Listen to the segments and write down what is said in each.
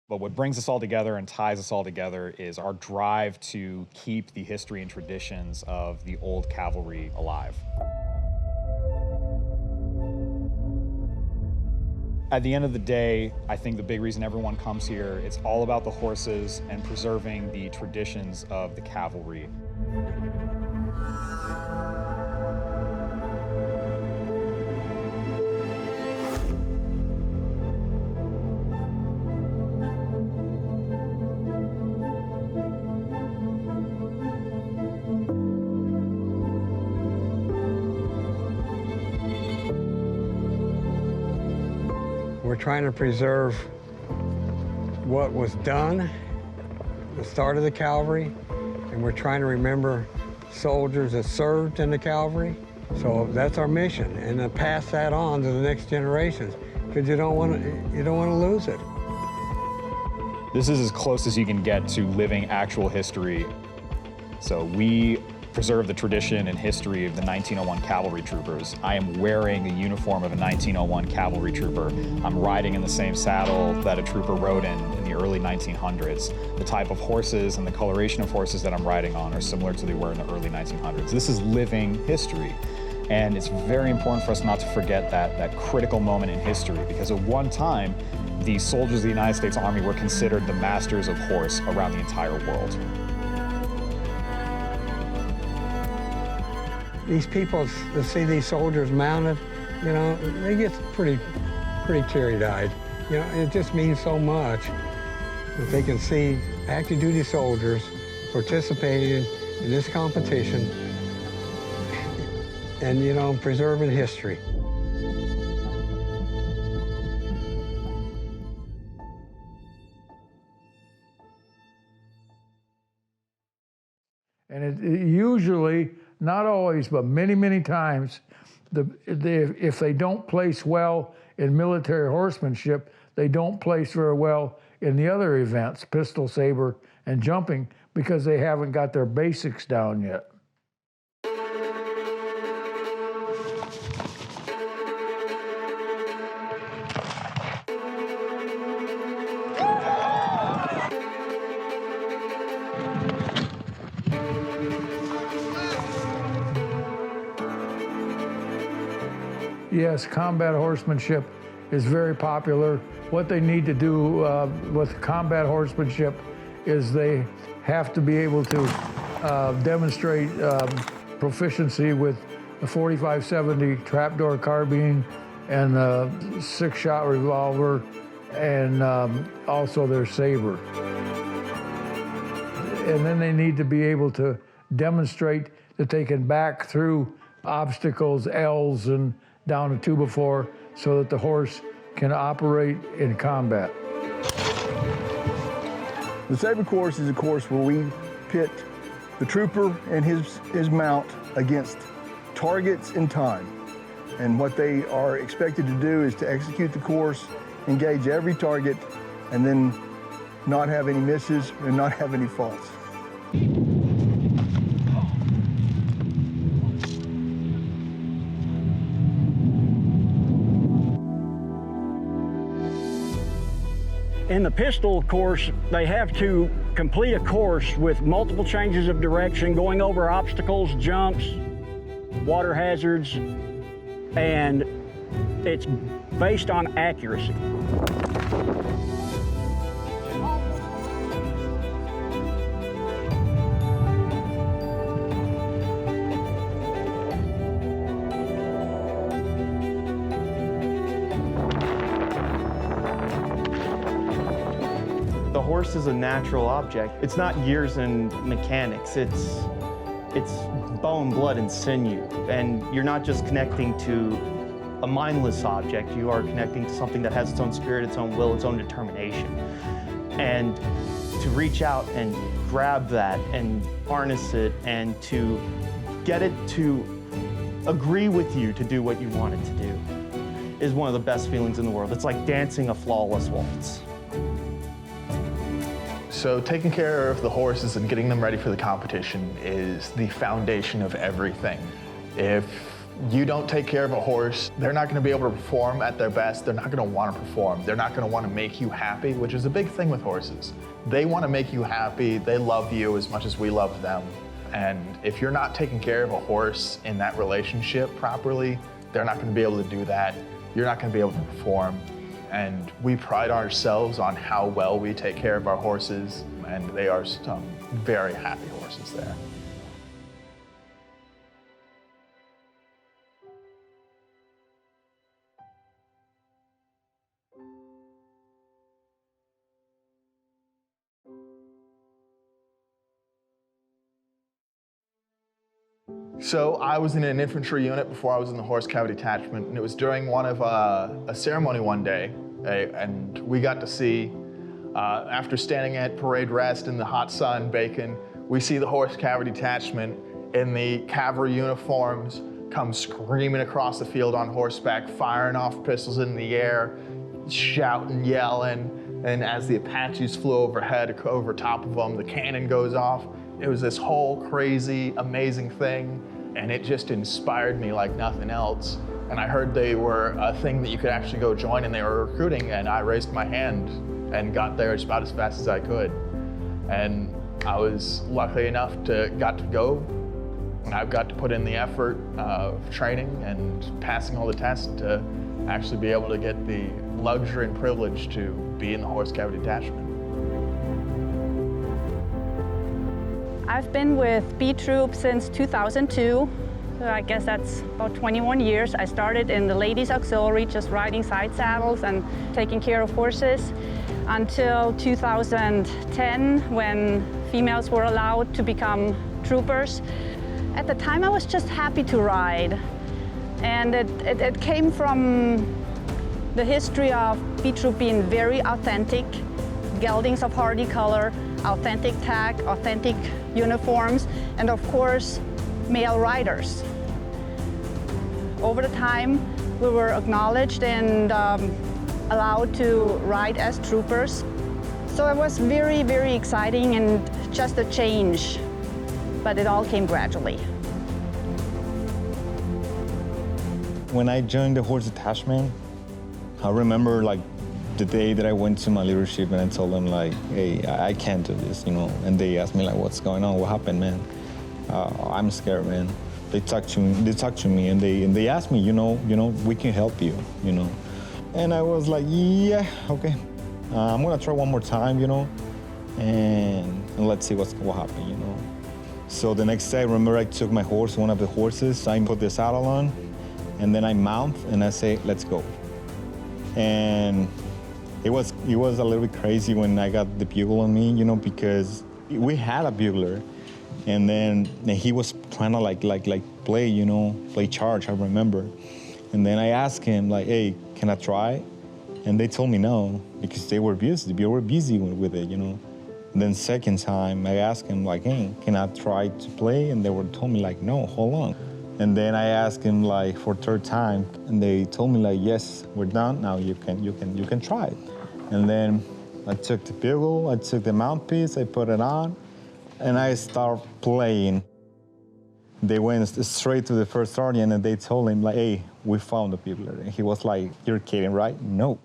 But what brings us all together and ties us all together is our drive to keep the history and traditions of the old cavalry alive. At the end of the day, I think the big reason everyone comes here, it's all about the horses and preserving the traditions of the cavalry. We're trying to preserve what was done, the start of the cavalry, and we're trying to remember soldiers that served in the cavalry. So that's our mission, and to pass that on to the next generations, because you don't want to lose it. This is as close as you can get to living actual history. So we preserve the tradition and history of the 1901 cavalry troopers. I am wearing the uniform of a 1901 cavalry trooper. I'm riding in the same saddle that a trooper rode in the early 1900s. The type of horses and the coloration of horses that I'm riding on are similar to they were in the early 1900s. This is living history. And it's very important for us not to forget that critical moment in history, because at one time, the soldiers of the United States Army were considered the masters of horse around the entire world. These people that see these soldiers mounted, you know, they get pretty teary-eyed. You know, it just means so much that they can see active duty soldiers participating in this competition and, you know, preserving history. And it usually, not always, but many, many times, if they don't place well in military horsemanship, they don't place very well in the other events, pistol, saber, and jumping, because they haven't got their basics down yet. Yes, combat horsemanship is very popular. What they need to do with combat horsemanship is they have to be able to demonstrate proficiency with the 45-70 trapdoor carbine and the 6-shot revolver, and also their saber. And then they need to be able to demonstrate that they can back through obstacles, L's, and down a 2x4, so that the horse can operate in combat. The saber course is a course where we pit the trooper and his mount against targets in time. And what they are expected to do is to execute the course, engage every target, and then not have any misses and not have any faults. In the pistol course, they have to complete a course with multiple changes of direction, going over obstacles, jumps, water hazards, and it's based on accuracy. The horse is a natural object. It's not gears and mechanics. It's bone, blood, and sinew. And you're not just connecting to a mindless object. You are connecting to something that has its own spirit, its own will, its own determination. And to reach out and grab that and harness it and to get it to agree with you to do what you want it to do is one of the best feelings in the world. It's like dancing a flawless waltz. So taking care of the horses and getting them ready for the competition is the foundation of everything. If you don't take care of a horse, they're not going to be able to perform at their best. They're not going to want to perform. They're not going to want to make you happy, which is a big thing with horses. They want to make you happy. They love you as much as we love them. And if you're not taking care of a horse in that relationship properly, they're not going to be able to do that. You're not going to be able to perform. And we pride ourselves on how well we take care of our horses, and they are some very happy horses there. So I was in an infantry unit before I was in the horse cavalry detachment, and it was during one of a ceremony one day, and we got to see, after standing at parade rest in the hot sun baking, we see the horse cavalry detachment in the cavalry uniforms come screaming across the field on horseback, firing off pistols in the air, shouting, yelling, and as the Apaches flew overhead, over top of them, the cannon goes off. It was this whole crazy, amazing thing, and it just inspired me like nothing else. And I heard they were a thing that you could actually go join, and they were recruiting, and I raised my hand and got there about as fast as I could. And I was lucky enough to got to go, and I've got to put in the effort of training and passing all the tests to actually be able to get the luxury and privilege to be in the horse cavalry detachment. I've been with B Troop since 2002, so I guess that's about 21 years. I started in the ladies auxiliary, just riding side saddles and taking care of horses, until 2010, when females were allowed to become troopers. At the time, I was just happy to ride, and it came from the history of B Troop being very authentic, geldings of hardy color, authentic tack, authentic uniforms, and of course, male riders. Over the time, we were acknowledged and allowed to ride as troopers. So it was very, very exciting and just a change, but it all came gradually. When I joined the horse detachment, I remember like the day that I went to my leadership and I told them like, hey, I can't do this, you know. And they asked me like, what's going on? What happened, man? I'm scared, man. They talked to me and they asked me, you know, we can help you, you know. And I was like, yeah, okay. I'm gonna try one more time, you know, and let's see what happened, you know. So the next day, I remember I took my horse, one of the horses, I put the saddle on, and then I mount and I say, let's go. And it was a little bit crazy when I got the bugle on me, you know, because we had a bugler, and then he was trying to like play, you know, play charge, I remember. And then I asked him like, hey, can I try? And they told me no, because they were busy with it, you know. And then second time, I asked him like, hey, can I try to play? And they told me like, no, hold on. And then I asked him like for third time, and they told me like, yes, we're done. Now you can try it. And then I took the bugle, I took the mouthpiece, I put it on, and I started playing. They went straight to the first sergeant, and they told him like, hey, we found the bugler. And he was like, you're kidding, right? No.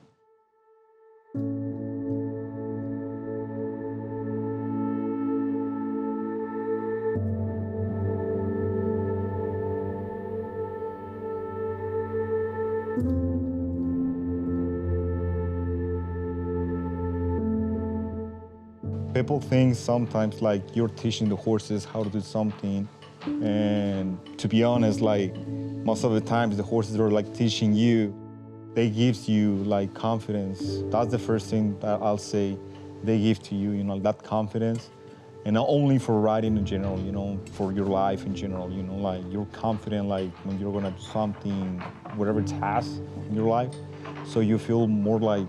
People think sometimes like you're teaching the horses how to do something, and to be honest, like most of the times the horses are like teaching you. They give you like confidence. That's the first thing that I'll say. They give to you, you know, that confidence, and not only for riding in general, you know, for your life in general, you know, like you're confident like when you're gonna do something, whatever task in your life, so you feel more like,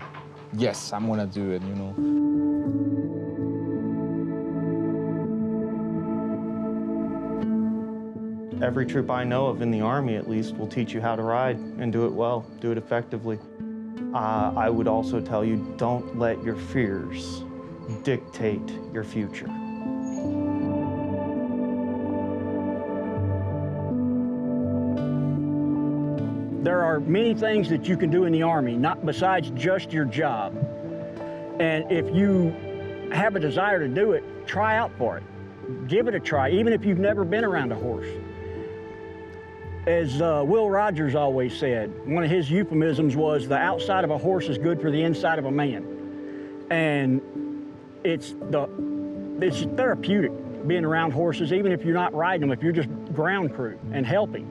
yes, I'm gonna do it, you know. Every troop I know of in the Army, at least, will teach you how to ride and do it well, do it effectively. I would also tell you, don't let your fears dictate your future. There are many things that you can do in the Army, not besides just your job. And if you have a desire to do it, try out for it. Give it a try, even if you've never been around a horse. As Will Rogers always said, one of his euphemisms was, the outside of a horse is good for the inside of a man. And it's therapeutic being around horses, even if you're not riding them, if you're just ground crew and helping.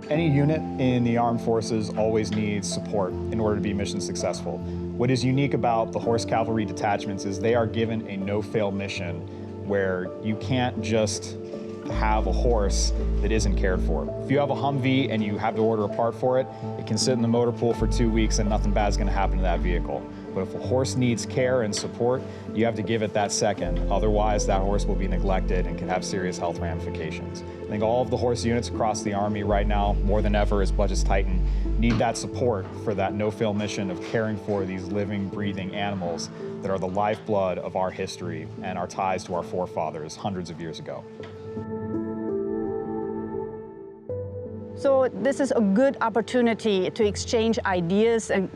Any unit in the armed forces always needs support in order to be mission successful. What is unique about the horse cavalry detachments is they are given a no-fail mission where you can't just have a horse that isn't cared for. If you have a Humvee and you have to order a part for it, it can sit in the motor pool for 2 weeks and nothing bad is going to happen to that vehicle. But if a horse needs care and support, you have to give it that second. Otherwise, that horse will be neglected and can have serious health ramifications. I think all of the horse units across the Army right now, more than ever as budgets tighten, need that support for that no-fail mission of caring for these living, breathing animals that are the lifeblood of our history and our ties to our forefathers hundreds of years ago. So this is a good opportunity to exchange ideas and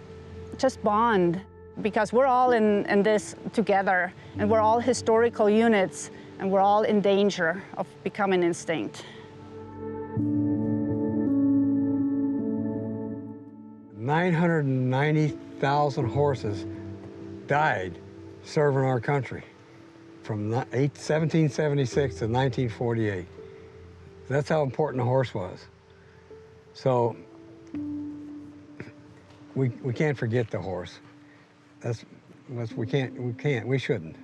just bond, because we're all in this together, and we're all historical units, and we're all in danger of becoming extinct. 990,000 horses died serving our country from 1776 to 1948. That's how important a horse was. So we can't forget the horse. We shouldn't.